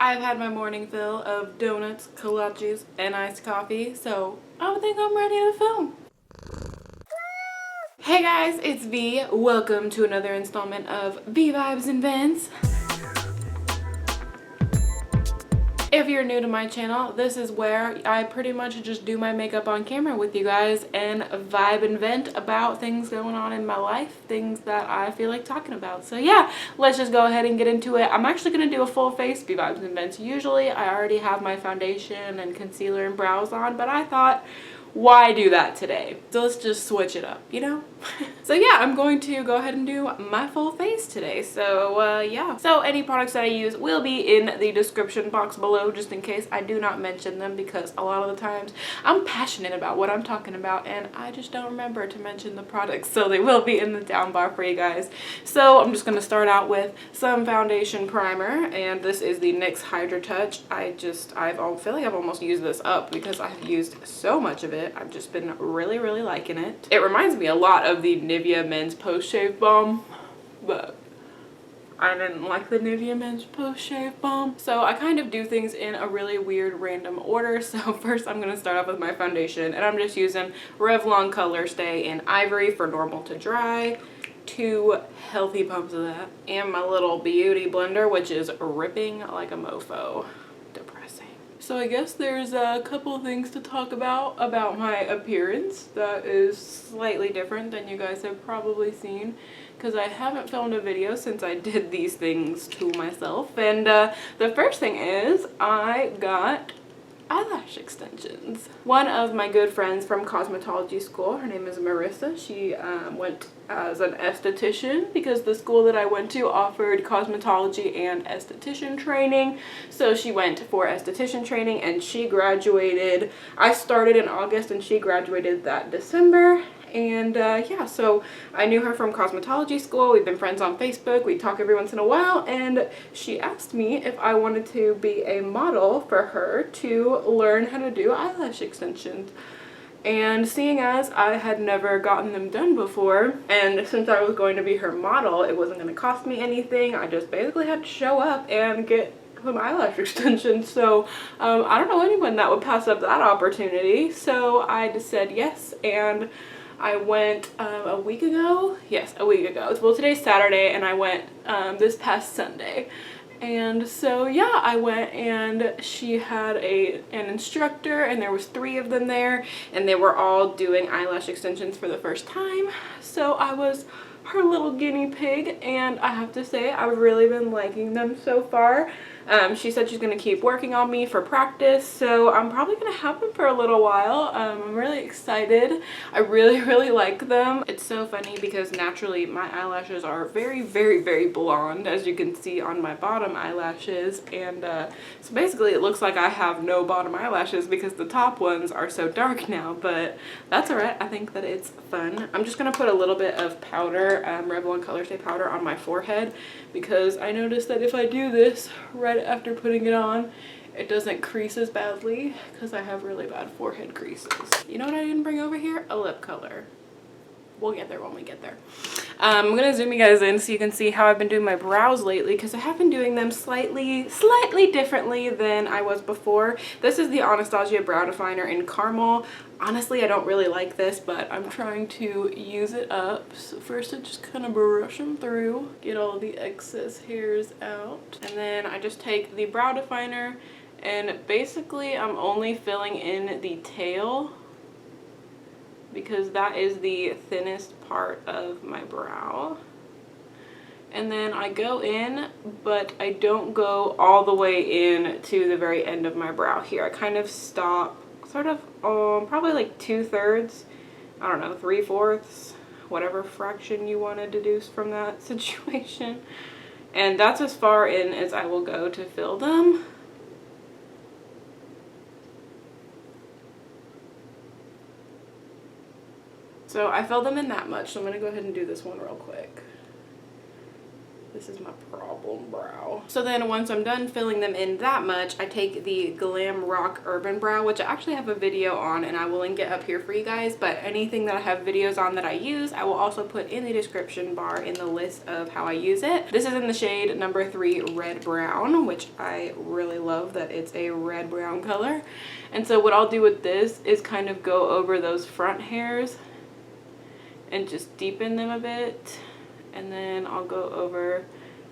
I've had my morning fill of donuts, kolaches, and iced coffee, so I think I'm ready to film. Hey guys, it's V. Welcome to another installment of V Vibes and Vents. If you're new to my channel, this is where I pretty much just do my makeup on camera with you guys and vibe and vent about things going on in my life, things that I feel like talking about. So yeah, let's just go ahead and get into it. I'm actually going to do a full face V Vibes and Vents. Usually I already have my foundation and concealer and brows on, but I thought, why do that today? So let's just switch it up, you know? So yeah, I'm going to go ahead and do my full face today. So yeah. So any products that I use will be in the description box below, just in case I do not mention them, because a lot of the times I'm passionate about what I'm talking about and I just don't remember to mention the products. So they will be in the down bar for you guys. So I'm just going to start out with some foundation primer, and this is the NYX Hydra Touch. I feel like I've almost used this up because I've used so much of it. I've just been really liking it. It reminds me a lot of the Nivea Men's Post Shave Balm, but I didn't like the Nivea Men's Post Shave Balm. So I kind of do things in a really weird random order. So first I'm going to start off with my foundation, and I'm just using Revlon Colorstay in Ivory for normal to dry. 2 healthy pumps of that. And my little beauty blender, which is ripping like a mofo. Depressing. So I guess there's a couple things to talk about my appearance that is slightly different than you guys have probably seen, because I haven't filmed a video since I did these things to myself. And the first thing is I got eyelash extensions. One of my good friends from cosmetology school, her name is Marissa, she went as an esthetician because the school that I went to offered cosmetology and esthetician training. So she went for esthetician training and she graduated. I started in August and she graduated that December. And yeah, so I knew her from cosmetology school. We've been friends on Facebook. We talk every once in a while, and she asked me if I wanted to be a model for her to learn how to do eyelash extensions. And seeing as I had never gotten them done before, and since I was going to be her model, it wasn't going to cost me anything. I just basically had to show up and get some eyelash extensions. So I don't know anyone that would pass up that opportunity. So I just said yes, and I went a week ago. Yes, a week ago. Well, today's Saturday, and I went this past Sunday. And so yeah, I went, and she had an instructor, and there was 3 of them there, and they were all doing eyelash extensions for the first time. So I was her little guinea pig, and I have to say I've really been liking them so far. She said she's going to keep working on me for practice, so I'm probably going to have them for a little while. I'm really excited. I really like them. It's so funny because naturally my eyelashes are very blonde, as you can see on my bottom eyelashes, and so basically it looks like I have no bottom eyelashes because the top ones are so dark now, but that's alright. I think that it's fun. I'm just going to put a little bit of powder, Revlon Colorstay powder, on my forehead, because I noticed that if I do this right after putting it on, it doesn't crease as badly because I have really bad forehead creases. You know what I didn't bring over here? A lip color. We'll get there when we get there. I'm gonna zoom you guys in so you can see how I've been doing my brows lately, because I have been doing them slightly differently than I was before. This is the Anastasia Brow Definer in Caramel. Honestly, I don't really like this, but I'm trying to use it up. So first I just kind of brush them through, get all the excess hairs out. And then I just take the brow definer, and basically I'm only filling in the tail, because that is the thinnest part of my brow. And then I go in, but I don't go all the way in to the very end of my brow here. I kind of stop sort of probably like 2/3, I don't know, 3/4, whatever fraction you want to deduce from that situation. And that's as far in as I will go to fill them. So I filled them in that much, so I'm going to go ahead and do this one real quick. This is my problem brow. So then once I'm done filling them in that much, I take the Glam Rock Urban Brow, which I actually have a video on and I will link it up here for you guys, but anything that I have videos on that I use, I will also put in the description bar in the list of how I use it. This is in the shade number 3 Red Brown, which I really love that it's a red brown color. And so what I'll do with this is kind of go over those front hairs and just deepen them a bit, and then I'll go over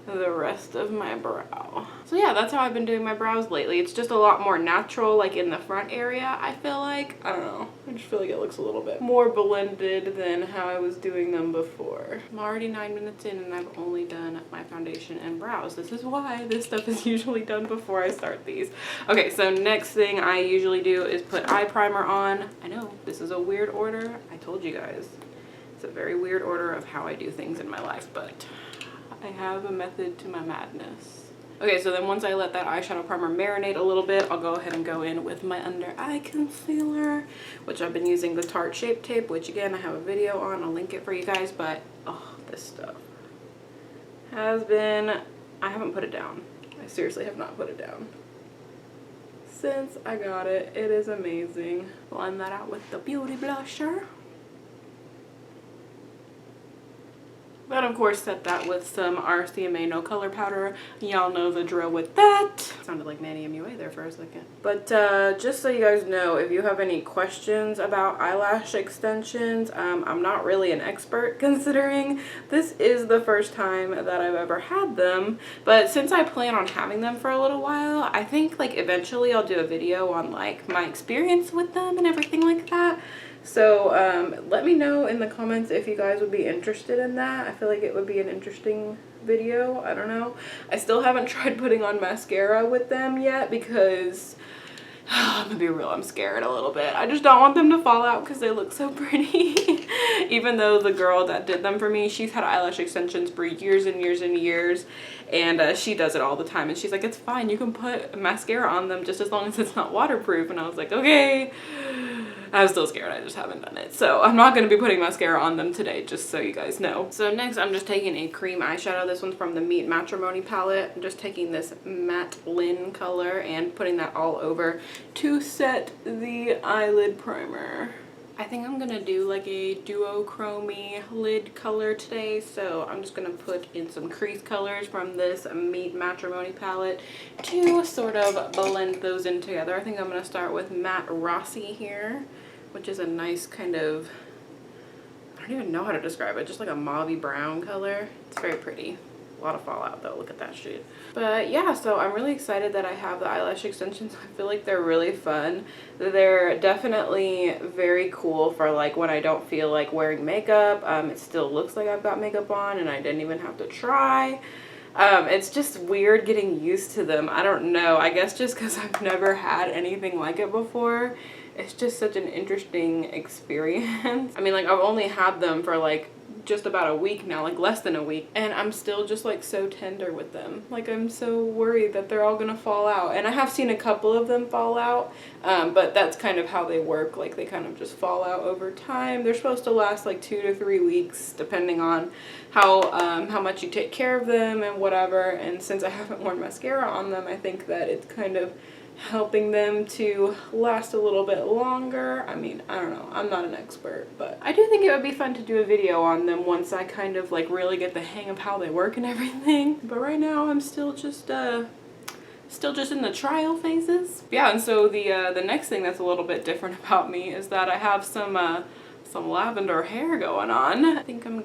the rest of my brow. So yeah, that's how I've been doing my brows lately. It's just a lot more natural, like in the front area, I feel like. I don't know, I just feel like it looks a little bit more blended than how I was doing them before. I'm already 9 minutes in and I've only done my foundation and brows. This is why this stuff is usually done before I start these. Okay, so next thing I usually do is put eye primer on. I know, this is a weird order. I told you guys. It's a very weird order of how I do things in my life, but I have a method to my madness. Okay, so then once I let that eyeshadow primer marinate a little bit, I'll go ahead and go in with my under eye concealer, which I've been using the Tarte Shape Tape, which again, I have a video on. I'll link it for you guys, but oh, this stuff has been, I haven't put it down. I seriously have not put it down since I got it. It is amazing. Blend that out with the Beauty Blusher. Then of course set that with some RCMA no color powder. Y'all know the drill with that. Sounded like Nanny MUA there for a second. But just so you guys know, if you have any questions about eyelash extensions, I'm not really an expert considering this is the first time that I've ever had them. But since I plan on having them for a little while, I think like eventually I'll do a video on like my experience with them and everything like that. So let me know in the comments if you guys would be interested in that. I feel like it would be an interesting video. I don't know. I still haven't tried putting on mascara with them yet because I'm gonna be real, I'm scared a little bit. I just don't want them to fall out because they look so pretty. Even though the girl that did them for me, she's had eyelash extensions for years and years and years, and she does it all the time, and she's like, it's fine, you can put mascara on them just as long as it's not waterproof. And I was like, okay. I was still scared, I just haven't done it. So I'm not going to be putting mascara on them today, just so you guys know. So next I'm just taking a cream eyeshadow. This one's from the Meet Matrimony palette. I'm just taking this matte Lynn color and putting that all over to set the eyelid primer. I think I'm going to do like a Duochrome lid color today, so I'm just going to put in some crease colors from this Meet Matrimony palette to sort of blend those in together. I think I'm going to start with Matte Rossi here, which is a nice kind of, I don't even know how to describe it, just like a mauvey brown color. It's very pretty. A lot of fallout though, look at that shit. But yeah, so I'm really excited that I have the eyelash extensions. I feel like they're really fun. They're definitely very cool for like when I don't feel like wearing makeup. It still looks like I've got makeup on and I didn't even have to try. It's just weird getting used to them. I don't know, I guess just because I've never had anything like it before. It's just such an interesting experience. I mean, like I've only had them for like just about a week now, like less than a week, and I'm still just like so tender with them. Like I'm so worried that they're all gonna fall out, and I have seen a couple of them fall out, but that's kind of how they work. Like they kind of just fall out over time. They're supposed to last like 2 to 3 weeks depending on how much you take care of them and whatever. And since I haven't worn mascara on them, I think that it's kind of helping them to last a little bit longer. I mean, I don't know, I'm not an expert, but I do think it would be fun to do a video on them once I kind of like really get the hang of how they work and everything. But right now I'm still just in the trial phases. Yeah, and so the next thing that's a little bit different about me is that I have some lavender hair going on. I think I'm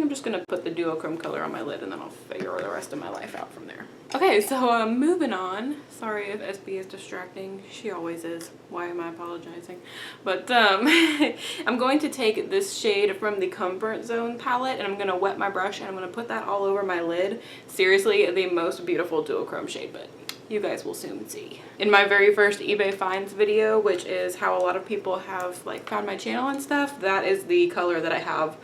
just gonna put the Duochrome color on my lid and then I'll figure the rest of my life out from there. Okay, so moving on. Sorry if SB is distracting. She always is. Why am I apologizing? But I'm going to take this shade from the Comfort Zone palette and I'm going to wet my brush and I'm going to put that all over my lid. Seriously, the most beautiful duochrome shade, but you guys will soon see. In my very first eBay finds video, which is how a lot of people have like found my channel and stuff, that is the color that I have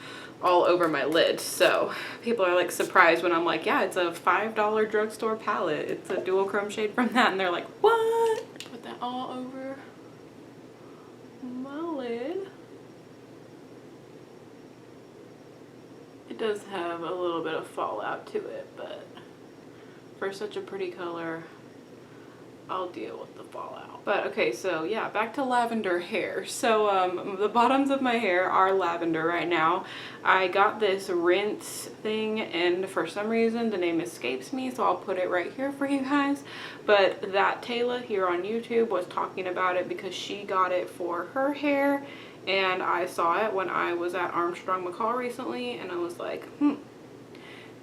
all over my lid. So people are like surprised when I'm like, yeah, it's a $5 drugstore palette. It's a duochrome shade from that, and they're like, what? Put that all over my lid. It does have a little bit of fallout to it, but for such a pretty color, I'll deal with the fallout. But okay, so yeah, back to lavender hair. So the bottoms of my hair are lavender right now. I got this rinse thing and for some reason the name escapes me, so I'll put it right here for you guys. But that Taylor here on YouTube was talking about it because she got it for her hair, and I saw it when I was at Armstrong McCall recently, and I was like,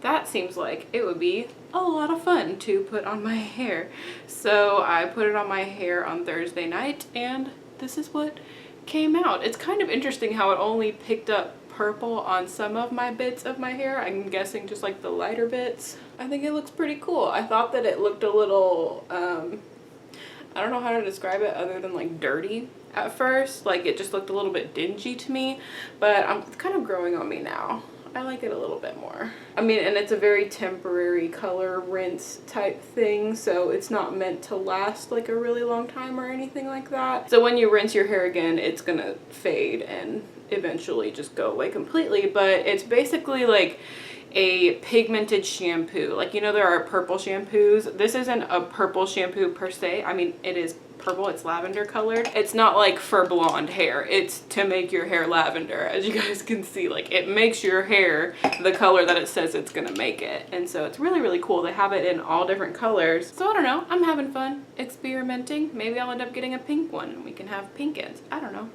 that seems like it would be a lot of fun to put on my hair. So I put it on my hair on Thursday night, and this is what came out. It's kind of interesting how it only picked up purple on some of my bits of my hair. I'm guessing just like the lighter bits. I think it looks pretty cool. I thought that it looked a little, I don't know how to describe it other than like dirty at first. Like it just looked a little bit dingy to me, but it's kind of growing on me now. I like it a little bit more. I mean, and it's a very temporary color rinse type thing, so it's not meant to last like a really long time or anything like that. So when you rinse your hair again, it's gonna fade and eventually just go away completely. But it's basically like a pigmented shampoo. Like, you know, there are purple shampoos. This isn't a purple shampoo per se. I mean, it is purple, it's lavender colored. It's not like for blonde hair, it's to make your hair lavender. As you guys can see, like it makes your hair the color that it says it's gonna make it. And so it's really, really cool. They have it in all different colors. So I don't know, I'm having fun experimenting. Maybe I'll end up getting a pink one and we can have pink ends. I don't know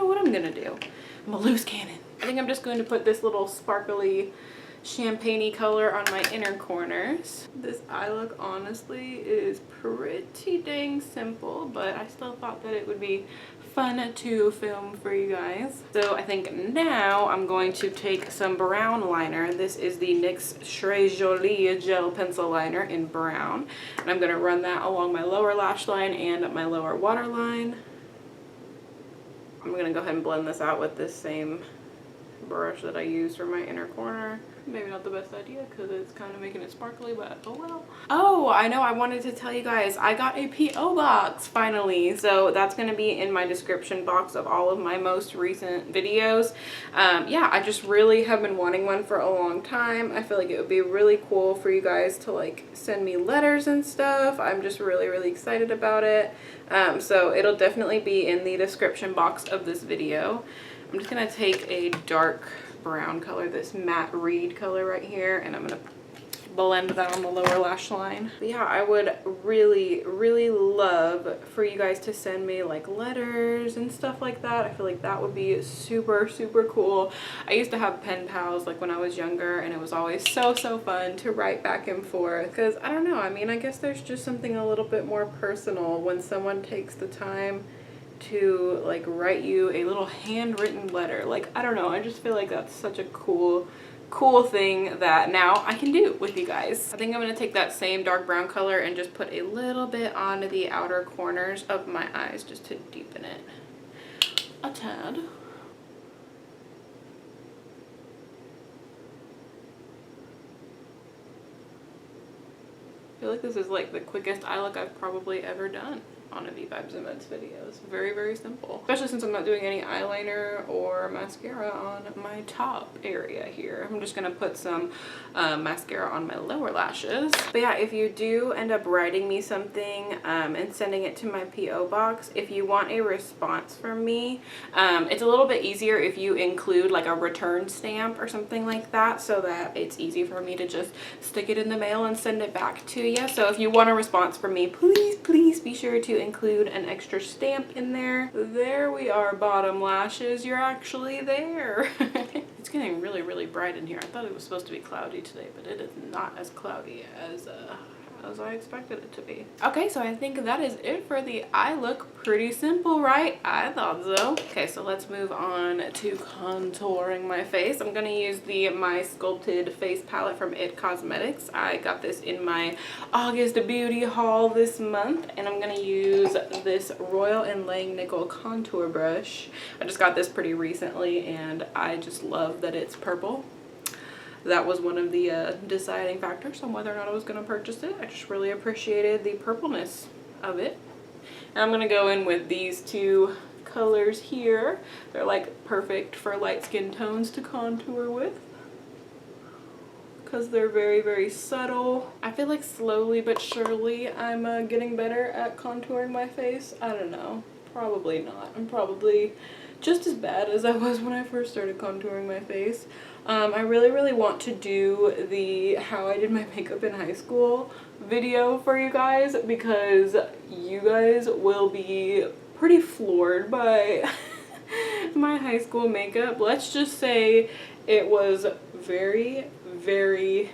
what I'm gonna do. I'm a loose cannon. I think I'm just going to put this little sparkly champagne-y color on my inner corners. This eye look honestly is pretty dang simple, but I still thought that it would be fun to film for you guys. So I think now I'm going to take some brown liner. This is the NYX Très Jolie gel pencil liner in brown, and I'm going to run that along my lower lash line and my lower waterline. I'm going to go ahead and blend this out with this same brush that I used for my inner corner. Maybe not the best idea because it's kind of making it sparkly, but oh well. Oh, I know, I wanted to tell you guys, I got a P.O. box finally. So that's going to be in my description box of all of my most recent videos. Yeah, I just really have been wanting one for a long time. I feel like it would be really cool for you guys to like send me letters and stuff. I'm just really, really excited about it. So it'll definitely be in the description box of this video. I'm just going to take a dark brown color, this matte reed color right here, and I'm going to blend that on the lower lash line. But yeah, I would really, really love for you guys to send me like letters and stuff like that. I feel like that would be super, super cool. I used to have pen pals like when I was younger, and it was always so fun to write back and forth because I don't know, I mean, I guess there's just something a little bit more personal when someone takes the time to like write you a little handwritten letter. Like, I don't know, I just feel like that's such a cool thing that now I can do with you guys. I think I'm going to take that same dark brown color and just put a little bit on the outer corners of my eyes just to deepen it a tad. I feel like this is like the quickest eye look I've probably ever done on a V-Vibes and Meds video. It's very, very simple. Especially since I'm not doing any eyeliner or mascara on my top area here. I'm just gonna put some mascara on my lower lashes. But yeah, if you do end up writing me something and sending it to my P.O. box, if you want a response from me, it's a little bit easier if you include like a return stamp or something like that, so that it's easy for me to just stick it in the mail and send it back to you. So if you want a response from me, please be sure to include an extra stamp in there. There we are, bottom lashes. You're actually there. It's getting really, really bright in here. I thought it was supposed to be cloudy today, but it is not as cloudy as I expected it to be. Okay, so I think that is it for the eye look. Pretty simple, right? I thought so. Okay, so let's move on to contouring my face. I'm gonna use my Sculpted face palette from IT Cosmetics. I got this in my August beauty haul this month, and I'm gonna use this Royal and Langnickle contour brush. I just got this pretty recently, and I just love that it's purple. That was one of the deciding factors on whether or not I was going to purchase it. I just really appreciated the purpleness of it. And I'm going to go in with these two colors here. They're like perfect for light skin tones to contour with. because they're very, very subtle. I feel like slowly but surely I'm getting better at contouring my face. I don't know. Probably not. I'm probably just as bad as I was when I first started contouring my face. I really, really want to do the how I did my makeup in high school video for you guys, because you guys will be pretty floored by my high school makeup. Let's just say it was very, very,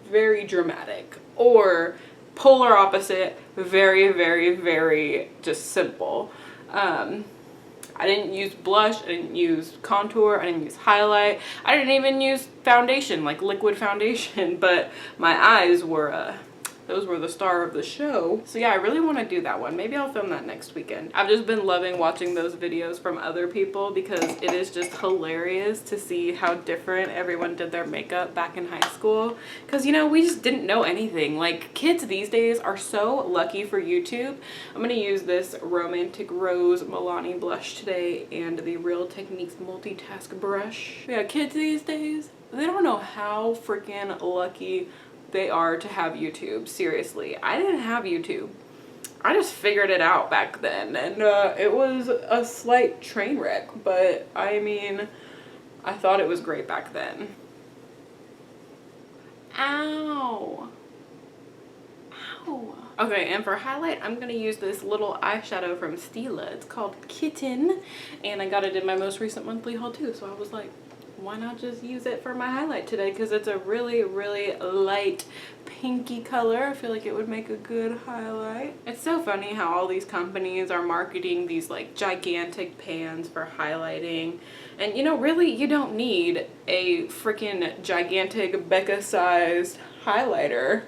very dramatic, or polar opposite, very, very, very just simple. I didn't use blush, I didn't use contour, I didn't use highlight, I didn't even use foundation, like liquid foundation, but my eyes were, those were the star of the show. So yeah, I really want to do that one. Maybe I'll film that next weekend. I've just been loving watching those videos from other people because it is just hilarious to see how different everyone did their makeup back in high school. Because, you know, we just didn't know anything. Like, kids these days are so lucky for YouTube. I'm going to use this Romantic Rose Milani blush today and the Real Techniques Multitasker brush. Yeah, kids these days, they don't know how freaking lucky they are to have YouTube. Seriously, I didn't have YouTube. I just figured it out back then, and it was a slight train wreck, but I mean, I thought it was great back then. Ow. Ow. Okay, and for highlight, I'm gonna use this little eyeshadow from Stila. It's called Kitten, and I got it in my most recent monthly haul too, so I was like, why not just use it for my highlight today, because it's a really, really light pinky color. I feel like it would make a good highlight. It's so funny how all these companies are marketing these like gigantic pans for highlighting, and you know, really you don't need a freaking gigantic Becca-sized highlighter.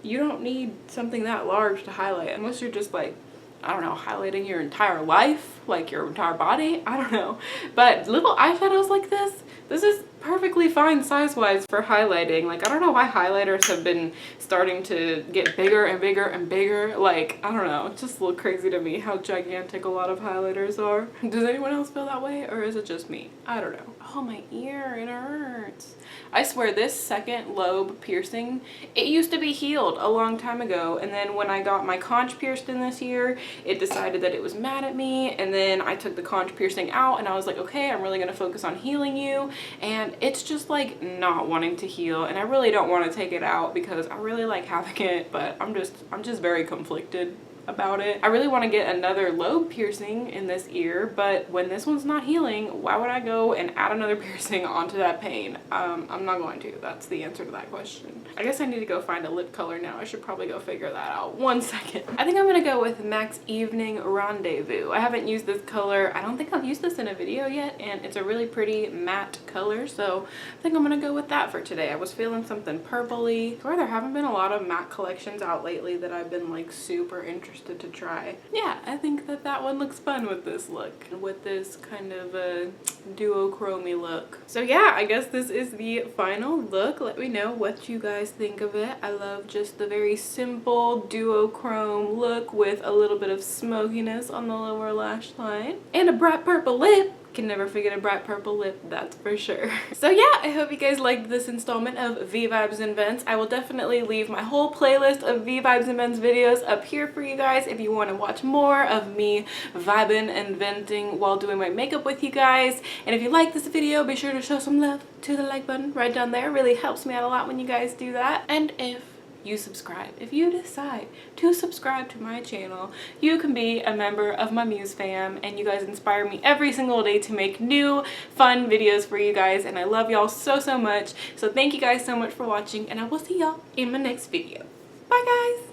You don't need something that large to highlight unless you're just like, I don't know, highlighting your entire life, like your entire body, I don't know. But little eyeshadows like this is perfectly fine size-wise for highlighting. Like, I don't know why highlighters have been starting to get bigger and bigger and bigger. Like, I don't know, it's just a little crazy to me how gigantic a lot of highlighters are. Does anyone else feel that way, or is it just me? I don't know. Oh, my ear, it hurts. I swear, this second lobe piercing, it used to be healed a long time ago, and then when I got my conch pierced in this year, it decided that it was mad at me, and then I took the conch piercing out, and I was like, okay, I'm really gonna focus on healing you, and it's just like not wanting to heal, and I really don't want to take it out because I really like having it, but I'm just very conflicted about it. I really want to get another lobe piercing in this ear, but when this one's not healing, why would I go and add another piercing onto that pain? I'm not going to. That's the answer to that question. I guess I need to go find a lip color now. I should probably go figure that out. 1 second. I think I'm gonna go with MAC's Evening Rendezvous. I haven't used this color. I don't think I've used this in a video yet, and it's a really pretty matte color, so I think I'm gonna go with that for today. I was feeling something purpley. I swear there haven't been a lot of matte collections out lately that I've been like super interested to try. Yeah, I think that one looks fun with this look, with this kind of a duochrome look. So yeah, I guess this is the final look. Let me know what you guys think of it. I love just the very simple duochrome look with a little bit of smokiness on the lower lash line and a bright purple lip. Can never forget a bright purple lip, that's for sure. So yeah, I hope you guys liked this installment of V Vibes and Vents. I will definitely leave my whole playlist of V Vibes and Vents videos up here for you guys if you want to watch more of me vibing and venting while doing my makeup with you guys. And if you like this video, be sure to show some love to the like button right down there. It really helps me out a lot when you guys do that. And if you subscribe, if you decide to subscribe to my channel, you can be a member of my Muse fam, and you guys inspire me every single day to make new fun videos for you guys, and I love y'all so much. So thank you guys so much for watching, and I will see y'all in my next video. Bye guys.